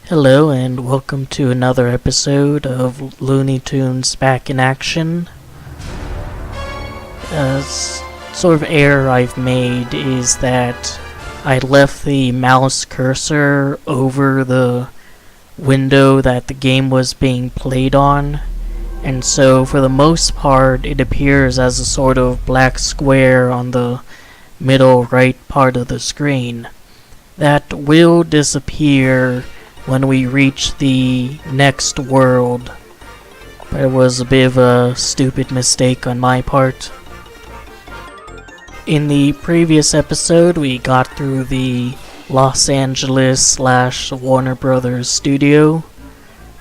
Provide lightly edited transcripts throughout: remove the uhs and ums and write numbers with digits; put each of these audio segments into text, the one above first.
Hello and welcome to another episode of Looney Tunes Back in Action. Sort of error I've made is that I left the mouse cursor over the window that the game was being played on, and so for the most part it appears as a sort of black square on the middle right part of the screen. That will disappear when we reach the next world, but it was a bit of a stupid mistake on my part. In the previous episode, we got through the Los Angeles / Warner Brothers studio,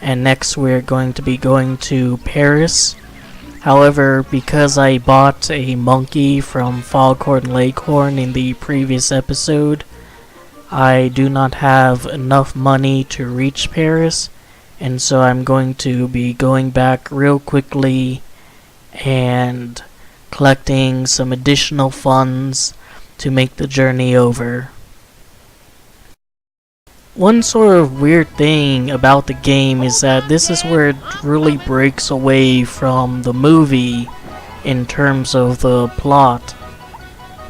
and next we're going to be going to Paris. However, because I bought a monkey from Foghorn Leghorn in the previous episode, I do not have enough money to reach Paris, and so I'm going to be going back real quickly and collecting some additional funds to make the journey over. One sort of weird thing about the game is that this is where it really breaks away from the movie in terms of the plot.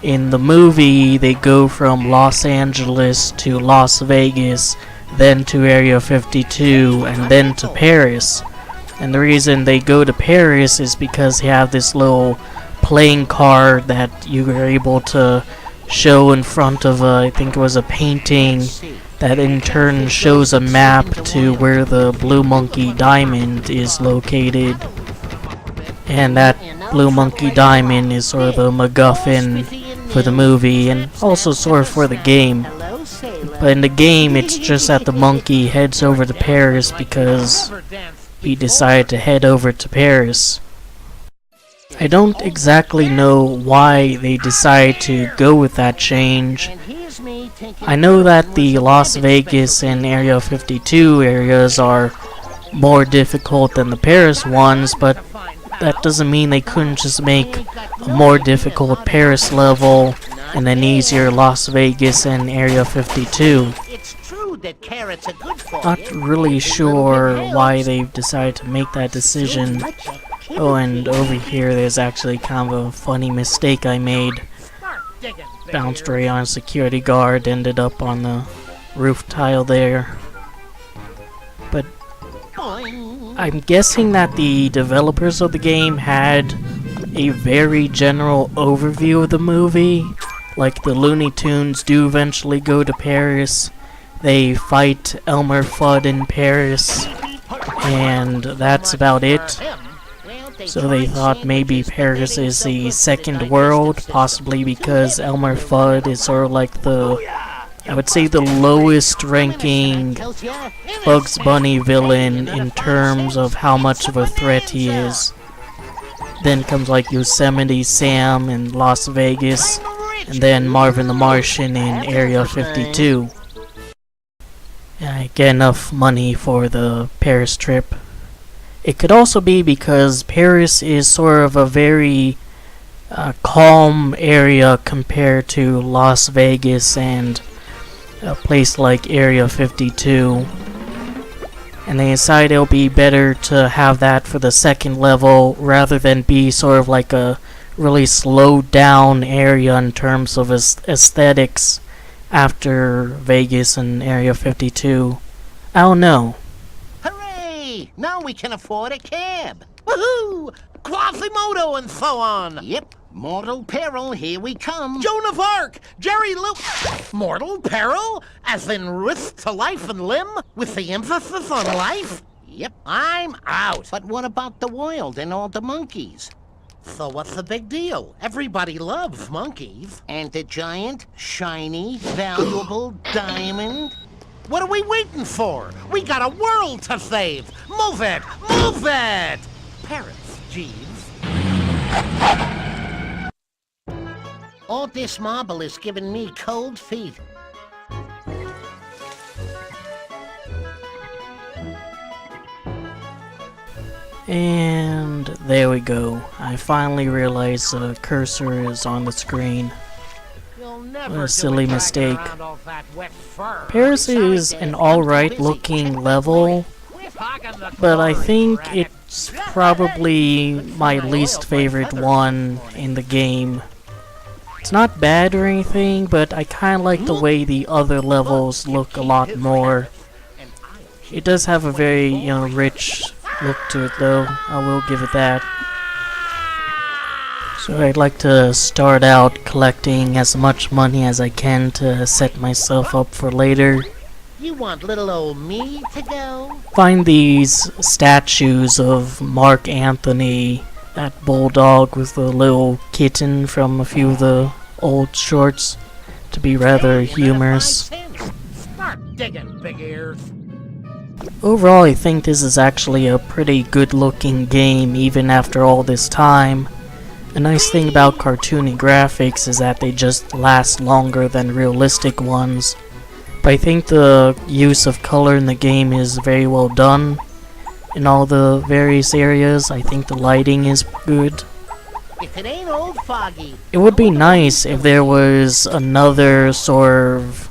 In the movie, they go from Los Angeles to Las Vegas, then to Area 52, and then to Paris. And the reason they go to Paris is because they have this little playing card that you are able to show in front of I think it was a painting that in turn shows a map to where the Blue Monkey Diamond is located. And that Blue Monkey Diamond is sort of the MacGuffin for the movie, and also sort of for the game. But in the game, it's just that the monkey heads over to Paris because he decided to head over to Paris. I don't exactly know why they decided to go with that change. I know that the Las Vegas and Area 52 areas are more difficult than the Paris ones, but that doesn't mean they couldn't just make a more difficult Paris level and an easier Las Vegas and Area 52. Not really sure why they've decided to make that decision. Oh, and over here there's actually kind of a funny mistake I made. Bounced right on a security guard, ended up on the roof tile there. But I'm guessing that the developers of the game had a very general overview of the movie. Like, the Looney Tunes do eventually go to Paris. They fight Elmer Fudd in Paris, and that's about it. So they thought maybe Paris is the second world, possibly because Elmer Fudd is sort of like I would say the lowest ranking Bugs Bunny villain in terms of how much of a threat he is. Then comes like Yosemite Sam in Las Vegas, and then Marvin the Martian in Area 52. I get enough money for the Paris trip. It could also be because Paris is sort of a very calm area compared to Las Vegas and a place like Area 52, and they decided it'll be better to have that for the second level rather than be sort of like a really slowed down area in terms of aesthetics after Vegas and Area 52. I don't know. Hooray! Now we can afford a cab! Woohoo! Quasimodo and so on! Yep. Mortal peril, here we come. Joan of Arc! Jerry Lou... Mortal peril? As in risk to life and limb? With the emphasis on life? Yep, I'm out. But what about the world and all the monkeys? So what's the big deal? Everybody loves monkeys. And the giant, shiny, valuable diamond? What are we waiting for? We got a world to save! Move it! Move it! Paris, Jeeves. All this marble is giving me cold feet. And there we go. I finally realized the cursor is on the screen. You'll a silly mistake. Paris is an alright looking level, but I think it's probably my least favorite one in the game. It's not bad or anything, but I kinda like the way the other levels look a lot more. It does have a very, rich look to it though, I will give it that. So I'd like to start out collecting as much money as I can to set myself up for later. You want little old me to go? Find these statues of Mark Anthony, that bulldog with the little kitten from a few of the old shorts, to be rather humorous. Start digging, big ears. Overall, I think this is actually a pretty good looking game even after all this time. The nice thing about cartoony graphics is that they just last longer than realistic ones. But I think the use of color in the game is very well done. In all the various areas, I think the lighting is good. If it ain't old foggy. It would be nice if there was another sort of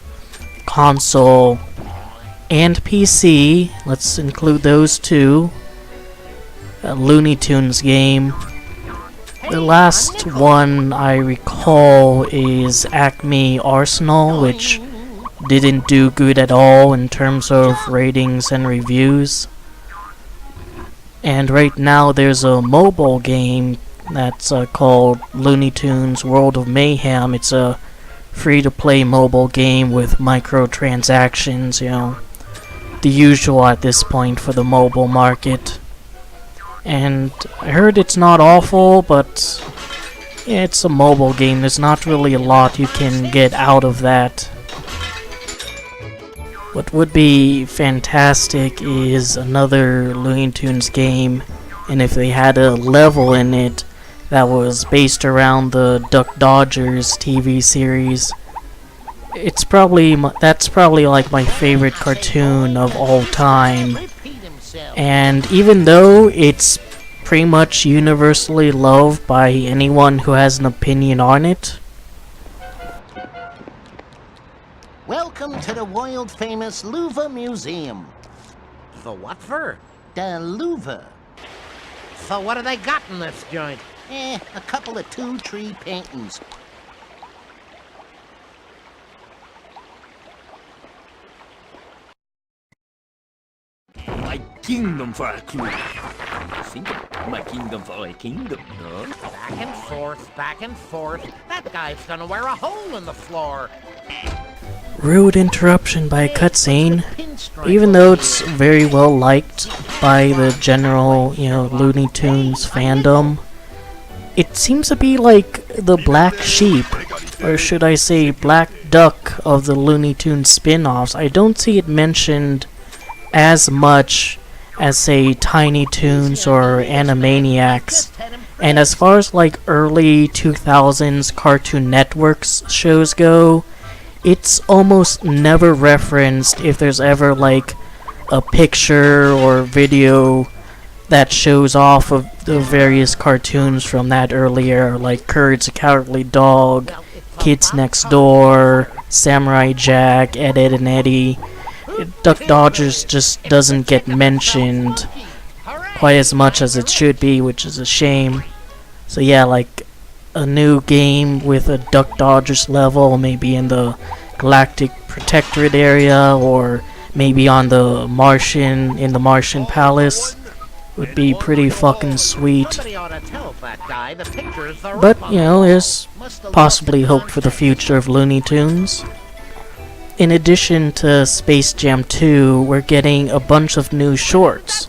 console and PC, let's include those two, a Looney Tunes game. The last one I recall is Acme Arsenal, which didn't do good at all in terms of ratings and reviews. And right now there's a mobile game that's called Looney Tunes World of Mayhem. It's a free-to-play mobile game with microtransactions, the usual at this point for the mobile market. And I heard it's not awful, but it's a mobile game. There's not really a lot you can get out of that. What would be fantastic is another Looney Tunes game, and if they had a level in it that was based around the Duck Dodgers TV series. That's probably like my favorite cartoon of all time. And even though it's pretty much universally loved by anyone who has an opinion on it. Welcome to the world famous Louvre Museum. The what for? The Louvre. So what have they got in this joint? A couple of two-tree paintings. My kingdom for a clue. My kingdom for a kingdom, no? Back and forth. That guy's gonna wear a hole in the floor. Rude interruption by a cutscene. Even though it's very well liked by the general, Looney Tunes fandom, it seems to be like the black sheep, or should I say black duck of the Looney Tunes spin-offs. I don't see it mentioned as much as, say, Tiny Toons or Animaniacs. And as far as like early 2000s Cartoon Network's shows go, it's almost never referenced if there's ever like a picture or video that shows off of the various cartoons from that earlier, like Courage the Cowardly Dog, Kids Next Door, Samurai Jack, Ed, Edd n Eddy. Duck Dodgers just doesn't get mentioned quite as much as it should be, which is a shame. So yeah, like a new game with a Duck Dodgers level, maybe in the Galactic Protectorate area, or maybe on the Martian, in the Martian Palace, would be pretty fucking sweet. But, there's possibly hope for the future of Looney Tunes. In addition to Space Jam 2, we're getting a bunch of new shorts.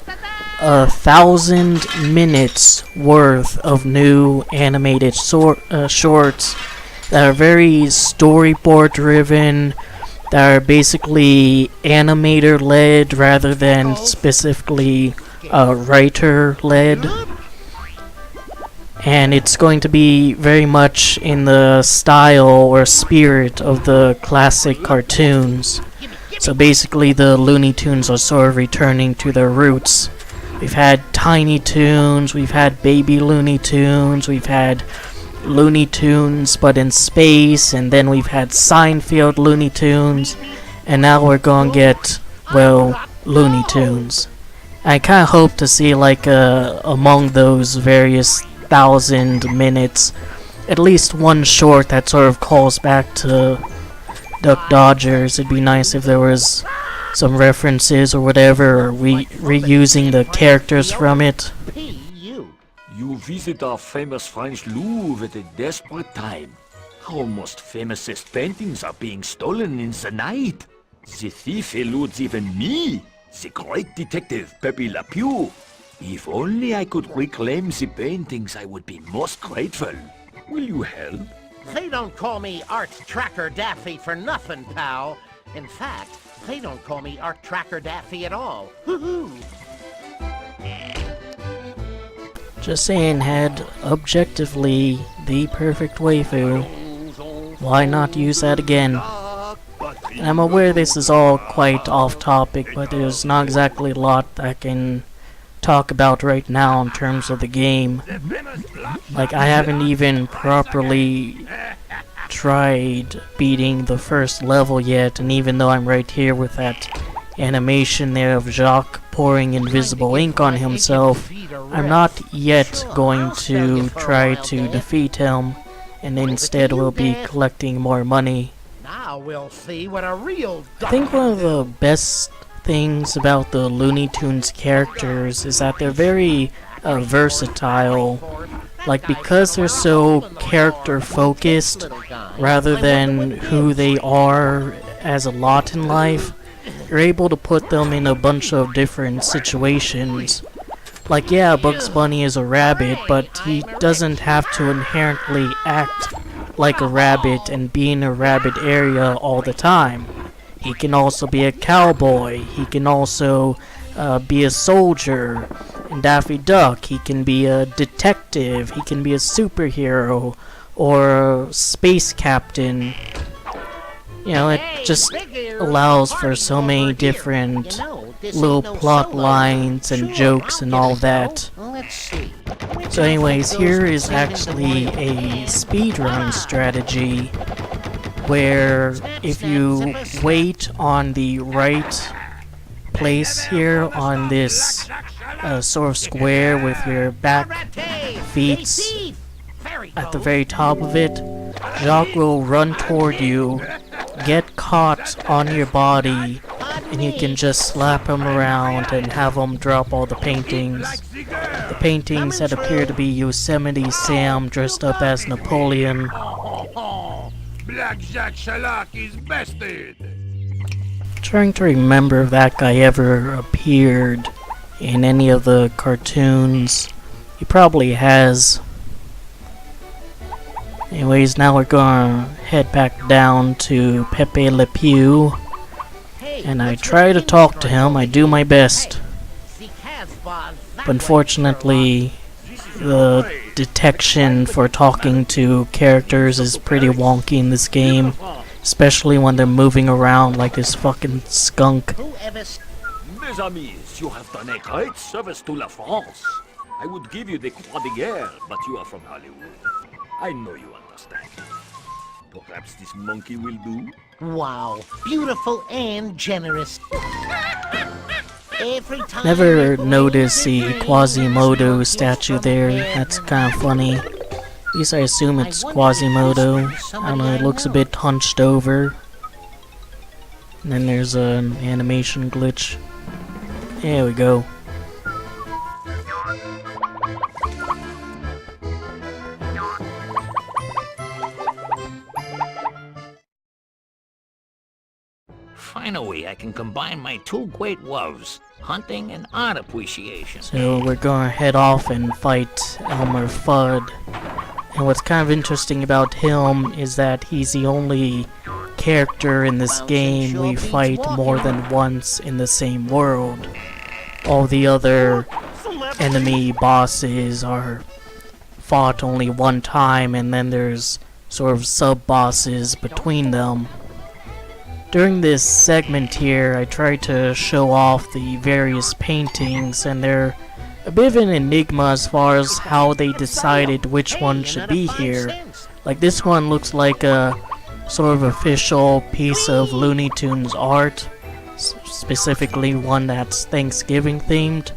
1,000 minutes worth of new animated shorts that are very storyboard driven, that are basically animator led rather than specifically writer led. And it's going to be very much in the style or spirit of the classic cartoons. So basically the Looney Tunes are sort of returning to their roots. We've had Tiny Toons, we've had Baby Looney Tunes, we've had Looney Tunes but in space, and then we've had Seinfeld Looney Tunes, and now we're gonna get, well, Looney Tunes. I kinda hope to see like among those various 1,000 minutes, at least one short that sort of calls back to Duck Dodgers. It'd be nice if there was some references or whatever, or reusing the characters from it. You visit our famous French Louvre at a desperate time. Our most famousest paintings are being stolen in the night. The thief eludes even me, the great detective Pepe Le Pew. If only I could reclaim the paintings, I would be most grateful. Will you help? They don't call me Art Tracker Daffy for nothing, pal. In fact, they don't call me Art Tracker Daffy at all. Hoo-hoo! Just saying, had objectively the perfect waifu. Why not use that again? And I'm aware this is all quite off topic, but there's not exactly a lot I can talk about right now in terms of the game. Like, I haven't even properly tried beating the first level yet, and even though I'm right here with that animation there of Jacques pouring invisible ink on himself, I'm not yet going to try to defeat him, and instead will be collecting more money. Now we'll see what a real I think one of the best things about the Looney Tunes characters is that they're very versatile. Like, because they're so character focused rather than who they are as a lot in life, you're able to put them in a bunch of different situations. Like, yeah, Bugs Bunny is a rabbit, but he doesn't have to inherently act like a rabbit and be in a rabbit area all the time. He can also be a cowboy, he can also be a soldier. In Daffy Duck, he can be a detective, he can be a superhero, or a space captain. You know, it just allows for so many different little plot lines and jokes and all that. So anyways, here is actually a speedrun strategy where if you wait on the right place here on this sort of square with your back feet at the very top of it, Jacques will run toward you, get caught on your body, and you can just slap him around and have him drop all the paintings. The paintings that appear to be Yosemite Sam dressed up as Napoleon. Black Jack Shalak is bested. Trying to remember if that guy ever appeared in any of the cartoons. He probably has. Anyways, now we're gonna head back down to Pepe Le Pew, and I try to talk to him. I do my best, but unfortunately the detection for talking to characters is pretty wonky in this game, especially when they're moving around like this fucking skunk. Mes amis, you have done a great service to La France. I would give you the Croix de Guerre, but you are from Hollywood. I know you understand. Perhaps this monkey will do? Wow, beautiful and generous. Every time Never noticed the Quasimodo statue there. That's kind of funny. At least I assume it's Quasimodo. I don't know, it looks a bit hunched over. And then there's an animation glitch. There we go. Finally, I can combine my two great loves, hunting and art appreciation. So we're gonna head off and fight Elmer Fudd. And what's kind of interesting about him is that he's the only character in this game we fight more than once in the same world. All the other enemy bosses are fought only one time, and then there's sort of sub-bosses between them. During this segment here, I tried to show off the various paintings, and they're a bit of an enigma as far as how they decided which one should be here. Like, this one looks like a sort of official piece of Looney Tunes art, specifically one that's Thanksgiving themed.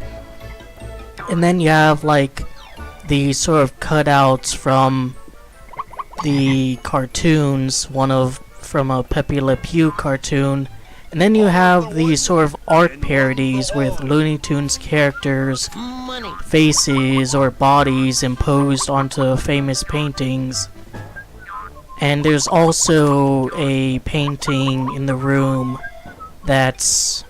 And then you have like the sort of cutouts from the cartoons, from a Pepe Le Pew cartoon. And then you have these sort of art parodies with Looney Tunes characters' faces or bodies imposed onto famous paintings. And there's also a painting in the room that's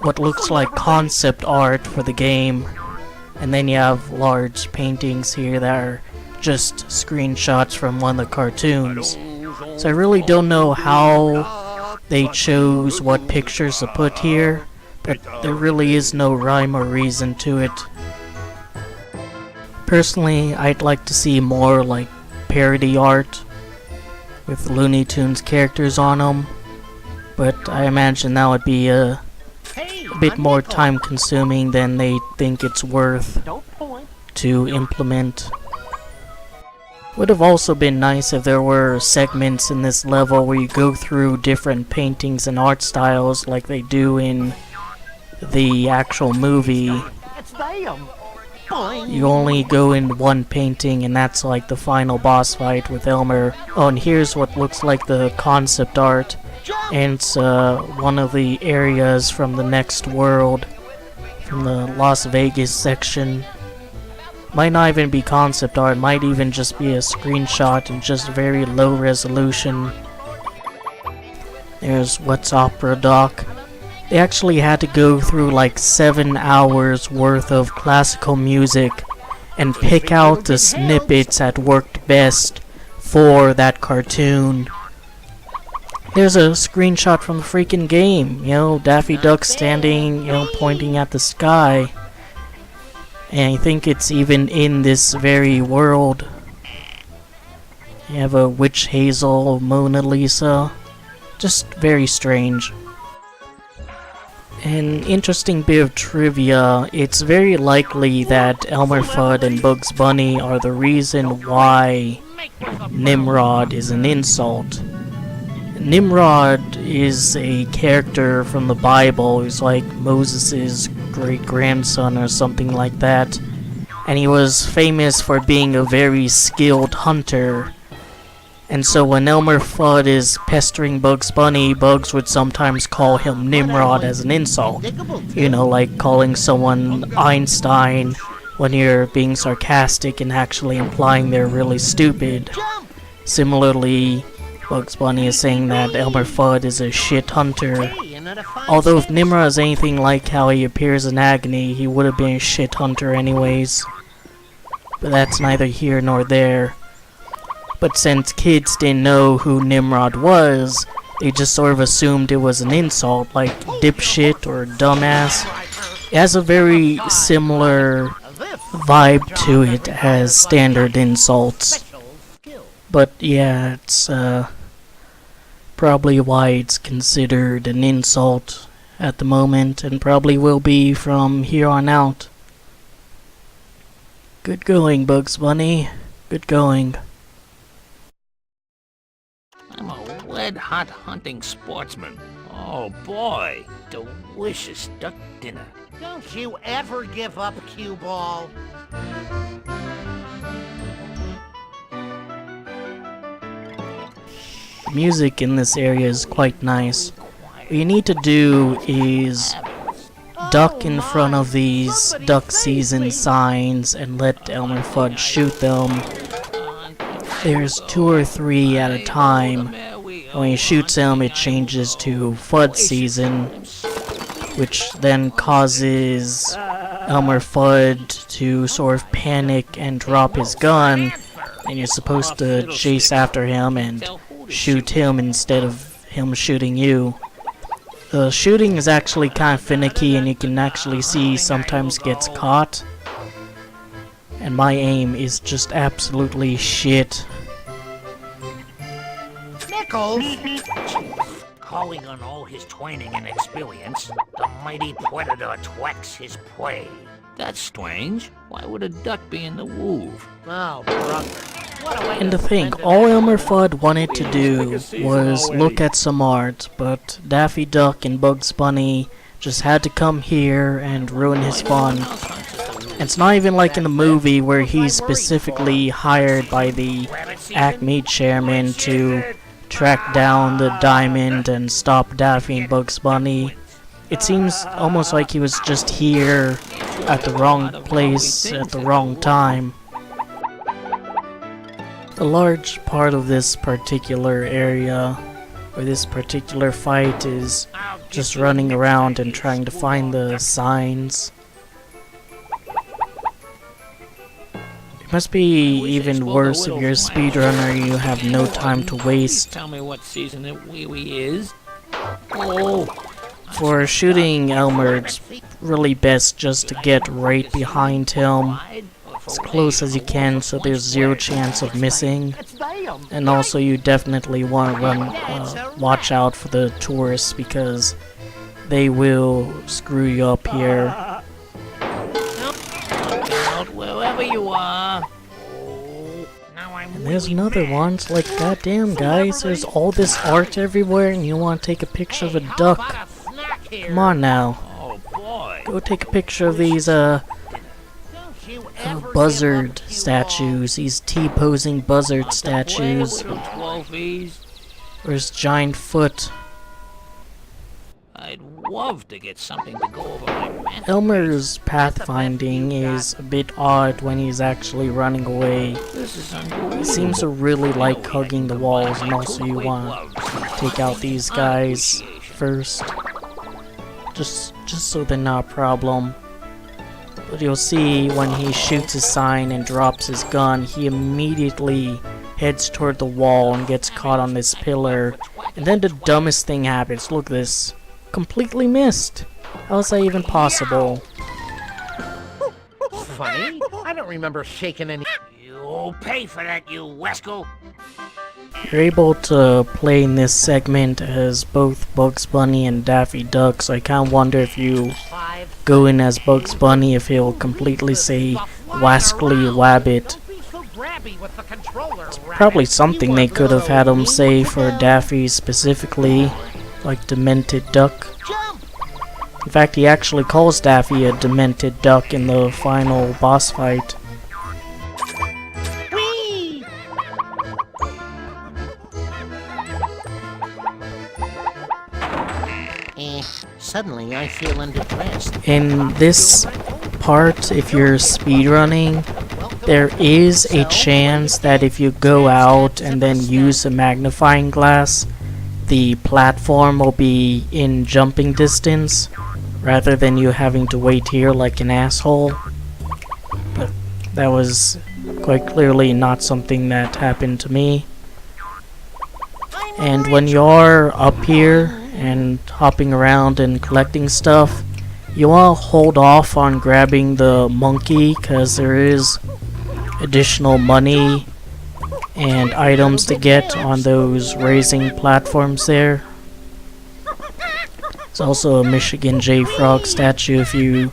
what looks like concept art for the game. And then you have large paintings here that are just screenshots from one of the cartoons. So I really don't know how they chose what pictures to put here, but there really is no rhyme or reason to it. Personally, I'd like to see more like parody art with Looney Tunes characters on them, but I imagine that would be a bit more time consuming than they think it's worth to implement. Would have also been nice if there were segments in this level where you go through different paintings and art styles like they do in the actual movie. You only go in one painting and that's like the final boss fight with Elmer. Oh, and here's what looks like the concept art. And it's one of the areas from the next world, from the Las Vegas section. Might not even be concept art, might even just be a screenshot and just very low resolution. There's What's Opera Doc. They actually had to go through like 7 hours worth of classical music and pick out the snippets that worked best for that cartoon. There's a screenshot from the freaking game, you know, Daffy Duck standing, you know, pointing at the sky. And I think it's even in this very world. You have a Witch Hazel, Mona Lisa. Just very strange. An interesting bit of trivia, it's very likely that Elmer Fudd and Bugs Bunny are the reason why Nimrod is an insult. Nimrod is a character from the Bible who's like Moses' great-grandson or something like that. And he was famous for being a very skilled hunter. And so when Elmer Fudd is pestering Bugs Bunny, Bugs would sometimes call him Nimrod as an insult. You know, like calling someone Einstein when you're being sarcastic and actually implying they're really stupid. Similarly, Bugs Bunny is saying that Elmer Fudd is a shit hunter. Although if Nimrod is anything like how he appears in Agony, he would have been a shit hunter anyways. But that's neither here nor there. But since kids didn't know who Nimrod was, they just sort of assumed it was an insult, like dipshit or dumbass. It has a very similar vibe to it as standard insults. But yeah, it's probably why it's considered an insult at the moment, and probably will be from here on out. Good going, Bugs Bunny. Good going. I'm a red-hot hunting sportsman. Oh boy, delicious duck dinner. Don't you ever give up, cue ball. The music in this area is quite nice. What you need to do is duck in front of these duck season signs and let Elmer Fudd shoot them. There's 2 or 3 at a time. When he shoots them, it changes to Fudd season, which then causes Elmer Fudd to sort of panic and drop his gun, and you're supposed to chase after him and shoot him instead of him shooting you. The shooting is actually kind of finicky, and you can actually see sometimes gets caught. And my aim is just absolutely shit. Nichols! Calling on all his training and experience, the mighty predator tracks his prey. That's strange. Why would a duck be in the Louvre? Oh, brother. What a way And to to think, spend all an Elmer hour. Fudd wanted to do was look at some art, but Daffy Duck and Bugs Bunny just had to come here and ruin his fun. It's not even like in the movie where he's specifically hired by the Acme chairman to track down the diamond and stop Daffy and Bugs Bunny. It seems almost like he was just here at the wrong place at the wrong time. A large part of this particular area, or this particular fight, is just running around and trying to find the signs. It must be even worse if you're a speedrunner, you have no time to waste. Tell me what season it wee is. Oh, For shooting Elmer, it's really best just to get right behind him, as close as you can, so there's zero chance of missing. And also, you definitely want to watch out for the tourists, because they will screw you up here. out wherever you are. Oh, now I'm And there's really another mad. one. It's like, goddamn guys, there's all this art everywhere, and you want to take a picture of a duck. About a snack here? Come on now, Oh boy. go take a picture of these Don't you ever buzzard give up, you statues, these T-posing buzzard statues. Little 12s. Or his giant foot. I'd love to get something to go over my map. Elmer's pathfinding is a bit odd when he's actually running away. This is unbelievable. He seems to really like hugging the walls, and also you want to take out these guys first. Just so they're not a problem. But you'll see when he shoots his sign and drops his gun, he immediately heads toward the wall and gets caught on this pillar. And then the dumbest thing happens. Look at this. Completely missed. How is that even possible? Funny. I don't remember shaking any. You'll pay for that, you rascal. You're able to play in this segment as both Bugs Bunny and Daffy Duck, so I kinda wonder if you go in as Bugs Bunny, if he'll completely say Wascally Wabbit. Don't be so grabby with the controller, Probably Rabbit. something You they are could have had him low. say for Daffy specifically, like Demented Duck. Jump! In fact, he actually calls Daffy a Demented Duck in the final boss fight. Whee! Suddenly I feel underdressed. In this part, if you're speedrunning, there is a chance that if you go out and then use a magnifying glass, the platform will be in jumping distance, rather than you having to wait here like an asshole. But that was quite clearly not something that happened to me. And when you're up here and hopping around and collecting stuff, you want to hold off on grabbing the monkey, because there is additional money and items to get on those raising platforms there. There's also a Michigan J Frog statue if you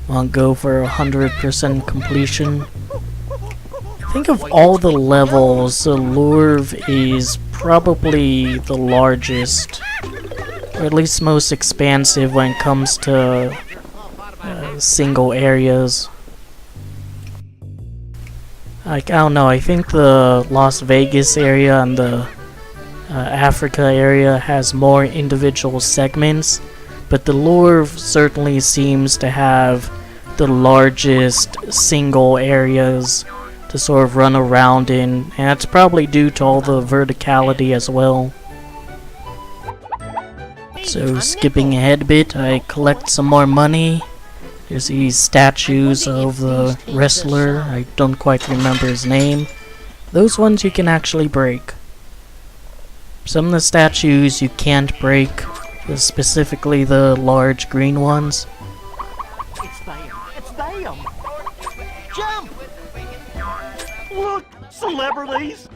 want to go for 100% completion. I think of all the levels, the Louvre is probably the largest, or at least most expansive when it comes to single areas. Like, I don't know, I think the Las Vegas area and the Africa area has more individual segments, but the Louvre certainly seems to have the largest single areas to sort of run around in, and that's probably due to all the verticality as well. So skipping ahead a bit, I collect some more money. There's these statues of the wrestler, I don't quite remember his name. Those ones you can actually break. Some of the statues you can't break, specifically the large green ones. It's them! It's them! Jump! Look! Celebrities!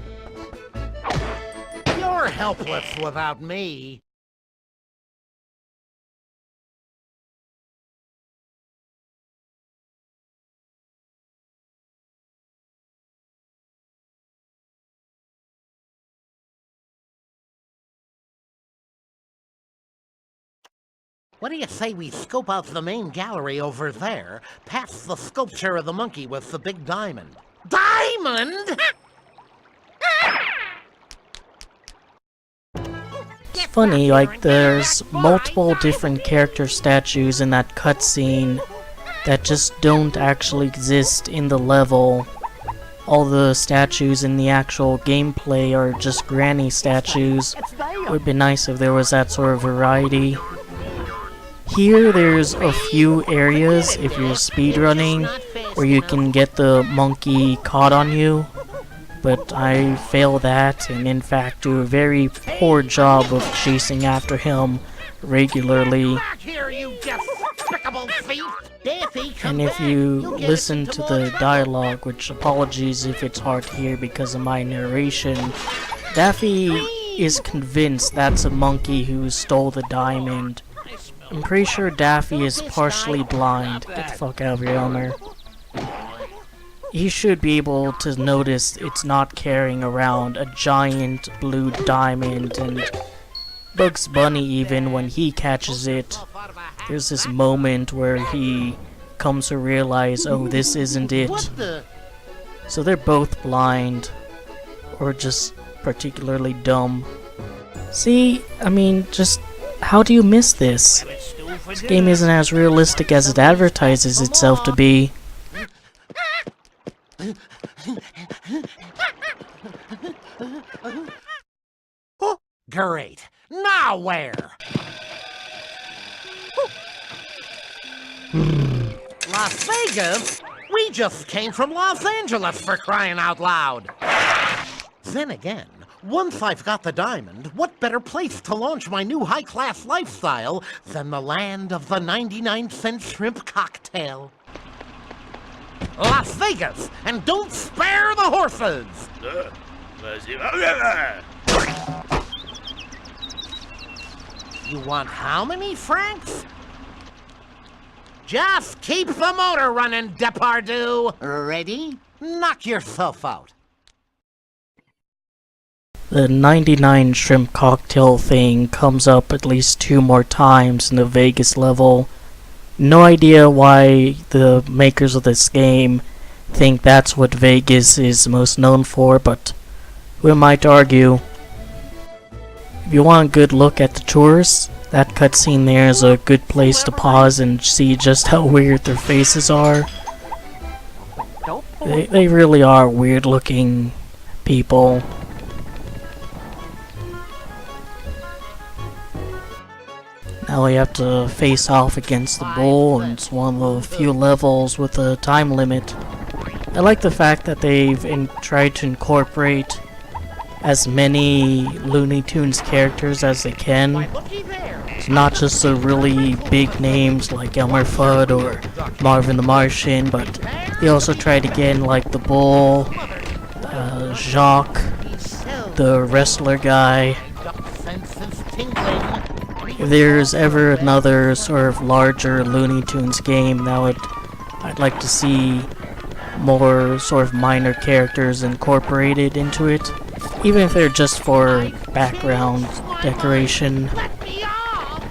You're helpless without me. What do you say we scope out the main gallery over there, past the sculpture of the monkey with the big diamond? Diamond?! It's funny, like, there's multiple different character statues in that cutscene that just don't actually exist in the level. All the statues in the actual gameplay are just granny statues. It would be nice if there was that sort of variety. Here, there's a few areas, if you're speedrunning, where you can get the monkey caught on you. But I fail that, and in fact do a very poor job of chasing after him regularly. Back here, you despicable thief! Daffy, come And if back. you You'll get listen us to into the more trouble. dialogue, which apologies if it's hard to hear because of my narration, Daffy is convinced that's a monkey who stole the diamond. I'm pretty sure Daffy is partially blind. Get the fuck out of here, Elmer. He should be able to notice it's not carrying around a giant blue diamond, and Bugs Bunny, even when he catches it, there's this moment where he comes to realize, oh, this isn't it. What the? So they're both blind, or just particularly dumb. See, I mean, just how do you miss this? This game isn't as realistic as it advertises itself to be. Oh, great. Now where? Las Vegas? We just came from Los Angeles, for crying out loud. Then again, once I've got the diamond, what better place to launch my new high-class lifestyle than the land of the 99-cent shrimp cocktail? Las Vegas, and don't spare the horses! You want how many francs? Just keep the motor running, Depardieu! Ready? Knock yourself out. The 99 shrimp cocktail thing comes up at least 2 more times in the Vegas level. No idea why the makers of this game think that's what Vegas is most known for, but who am I to argue? If you want a good look at the tourists, that cutscene there is a good place to pause and see just how weird their faces are. They really are weird looking people. Now we have to face off against the bull, and it's one of the few levels with a time limit. I like the fact that they've tried to incorporate as many Looney Tunes characters as they can. It's not just the really big names like Elmer Fudd or Marvin the Martian, but they also try to get in like the bull, Jacques, the wrestler guy. If there's ever another sort of larger Looney Tunes game, I'd like to see more sort of minor characters incorporated into it, even if they're just for background decoration.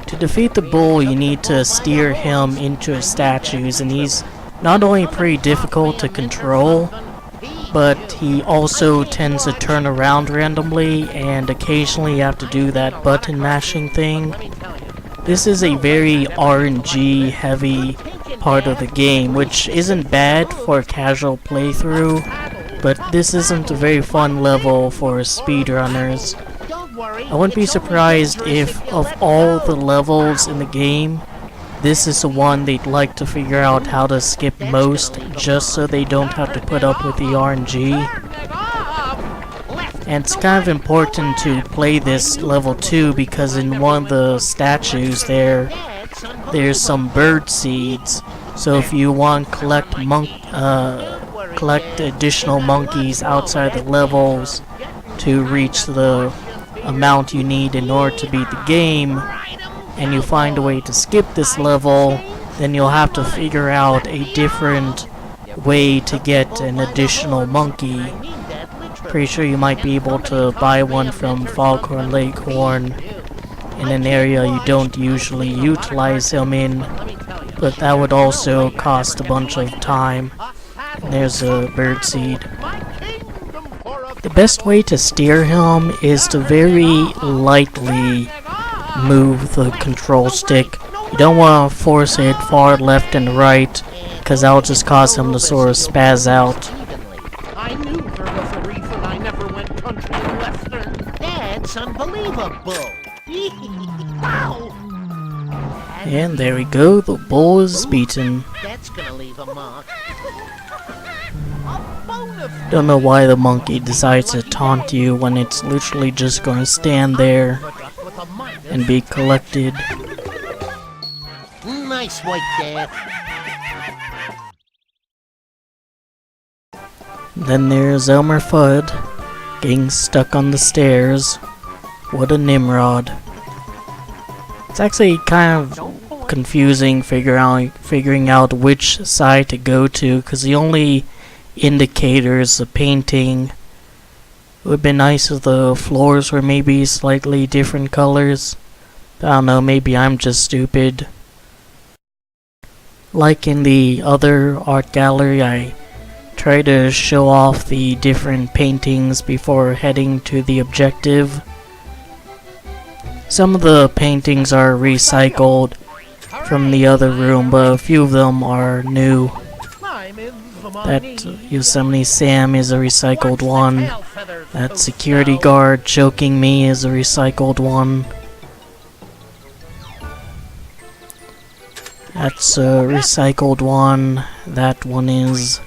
To defeat the bull, you need to steer him into his statues, and he's not only pretty difficult to control, but he also tends to turn around randomly, and occasionally you have to do that button mashing thing. This is a very RNG heavy part of the game, which isn't bad for a casual playthrough, but this isn't a very fun level for speedrunners. I wouldn't be surprised if, of all the levels in the game, this is the one they'd like to figure out how to skip most, just so they don't have to put up with the RNG. And it's kind of important to play this level too, because in one of the statues there's some bird seeds. So if you want to collect additional monkeys outside the levels to reach the amount you need in order to beat the game, and you find a way to skip this level, then you'll have to figure out a different way to get an additional monkey. Pretty sure you might be able to buy one from Foghorn Leghorn in an area you don't usually utilize him in, but that would also cost a bunch of time. And there's a birdseed. The best way to steer him is to very lightly move the control stick. You don't want to force it far left and right, because that'll just cause him to sort of spaz out. I knew there was a reason I never went country and western. That's unbelievable. Wow. And there we go, the bull is beaten. That's gonna leave a mark. Don't know why the monkey decides to taunt you when it's literally just going to stand there and be collected. Nice white dad. Then there's Elmer Fudd getting stuck on the stairs. What a Nimrod. It's actually kind of confusing figuring out which side to go to, because the only indicator is the painting. It would be nice if the floors were maybe slightly different colors. I don't know, maybe I'm just stupid. Like in the other art gallery, I try to show off the different paintings before heading to the objective. Some of the paintings are recycled from the other room, but a few of them are new. That Yosemite Sam is a recycled one. That security guard choking me is a recycled one. That's a recycled one. That one is.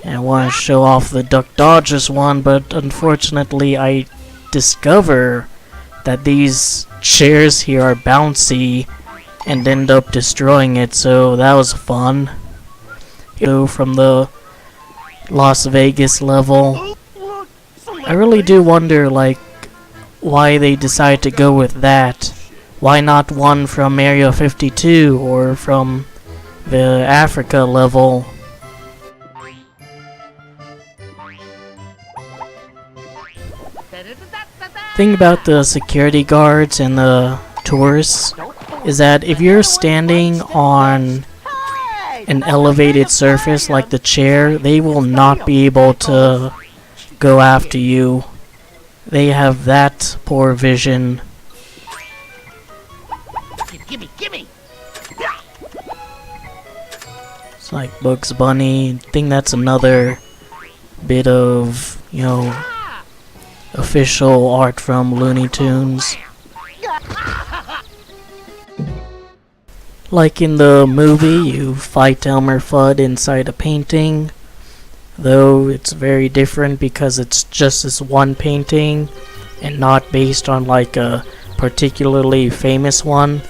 And I want to show off the Duck Dodgers one, but unfortunately I discover that these chairs here are bouncy and end up destroying it, so that was fun. From the Las Vegas level. I really do wonder, like, why they decide to go with that. Why not one from Area 52 or from the Africa level? Thing about the security guards and the tourists is that if you're standing on an elevated surface like the chair, they will not be able to go after you. They have that poor vision. Gimme! It's like Bugs Bunny. I think that's another bit of, you know, official art from Looney Tunes. Like in the movie, you fight Elmer Fudd inside a painting, though it's very different because it's just this one painting and not based on like a particularly famous one.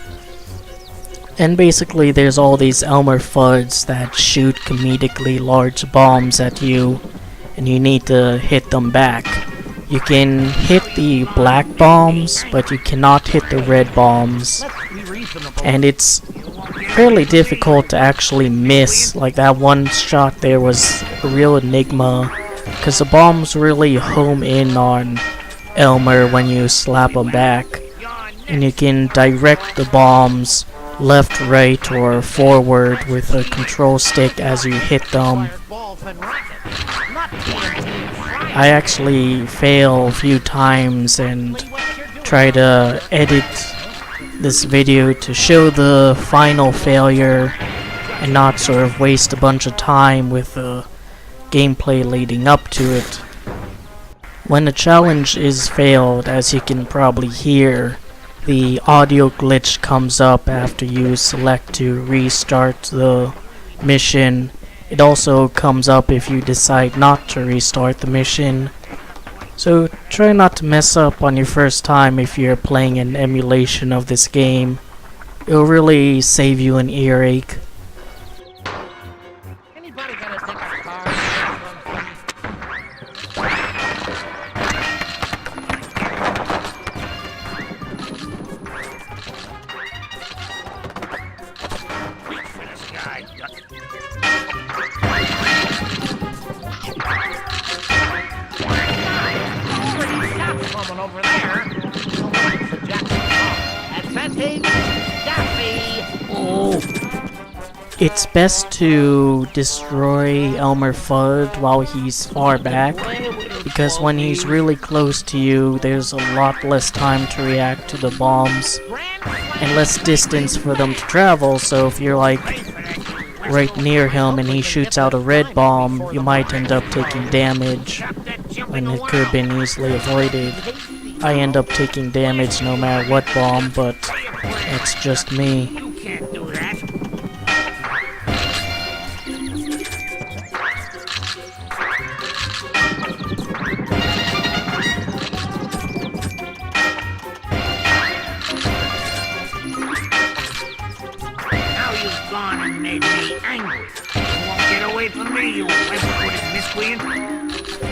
And basically there's all these Elmer Fudds that shoot comedically large bombs at you, and you need to hit them back. You can hit the black bombs, but you cannot hit the red bombs. And it's fairly difficult to actually miss. Like that one shot there was a real enigma, because the bombs really home in on Elmer when you slap him back. And you can direct the bombs left, right, or forward with a control stick as you hit them. I actually fail a few times and try to edit this video to show the final failure and not sort of waste a bunch of time with the gameplay leading up to it. When a challenge is failed, as you can probably hear, the audio glitch comes up after you select to restart the mission. It also comes up if you decide not to restart the mission. So try not to mess up on your first time if you're playing an emulation of this game. It'll really save you an earache. Anybody got a different car? Wait for this guy. Coming over there. it's best to destroy Elmer Fudd while he's far back, because when he's really close to you, there's a lot less time to react to the bombs and less distance for them to travel. So if you're like right near him and he shoots out a red bomb, you might end up taking damage when it could have been easily avoided. I end up taking damage no matter what bomb, but it's just me. You can't do that. Now you've gone and made me angry. You won't get away from me, you web-footed miscreant.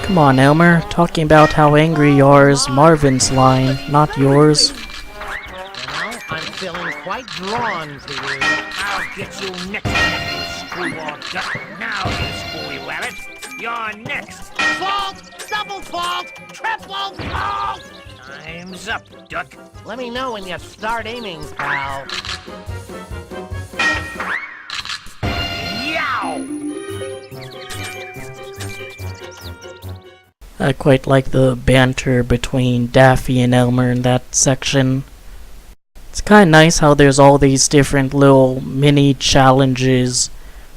Come on, Elmer. Talking about how angry you are is Marvin's line, not yours. Well, I'm feeling quite drawn to you. I'll get you next time, you screwball duck. Now, you spoily rabbit, you're next. Fault! Double fault! Triple fault! Time's up, duck. Let me know when you start aiming, pal. Yow! I quite like the banter between Daffy and Elmer in that section. It's kind of nice how there's all these different little mini challenges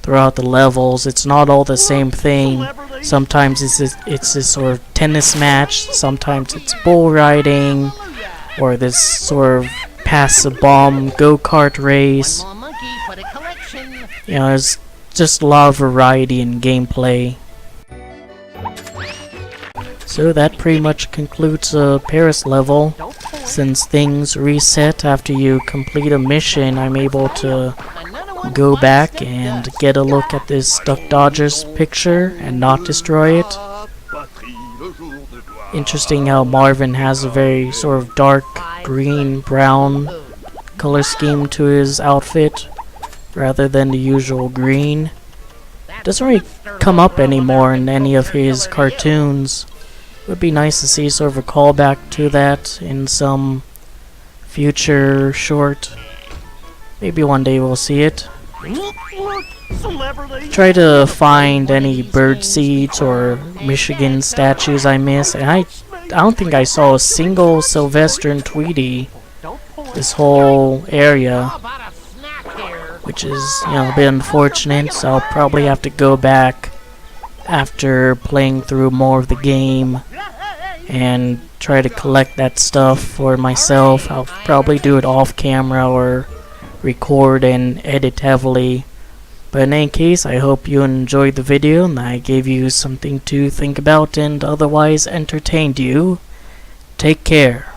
throughout the levels. It's not all the same thing. Sometimes it's this sort of tennis match, sometimes it's bull riding, or this sort of pass a bomb go-kart race. One more monkey for the collection. You know, there's just a lot of variety in gameplay. So that pretty much concludes the Paris level. Since things reset after you complete a mission, I'm able to go back and get a look at this Duck Dodgers picture and not destroy it. Interesting how Marvin has a very sort of dark green-brown color scheme to his outfit rather than the usual green. Doesn't really come up anymore in any of his cartoons. Would be nice to see sort of a callback to that in some future short. Maybe one day we'll see it. Try to find any bird seeds or Michigan statues I missed, and I don't think I saw a single Sylvester and Tweety this whole area, How about a snack here? which is, you know, a bit unfortunate. So I'll probably have to go back after playing through more of the game and try to collect that stuff for myself. I'll probably do it off camera or record and edit heavily. But in any case, I hope you enjoyed the video and I gave you something to think about and otherwise entertained you. Take care.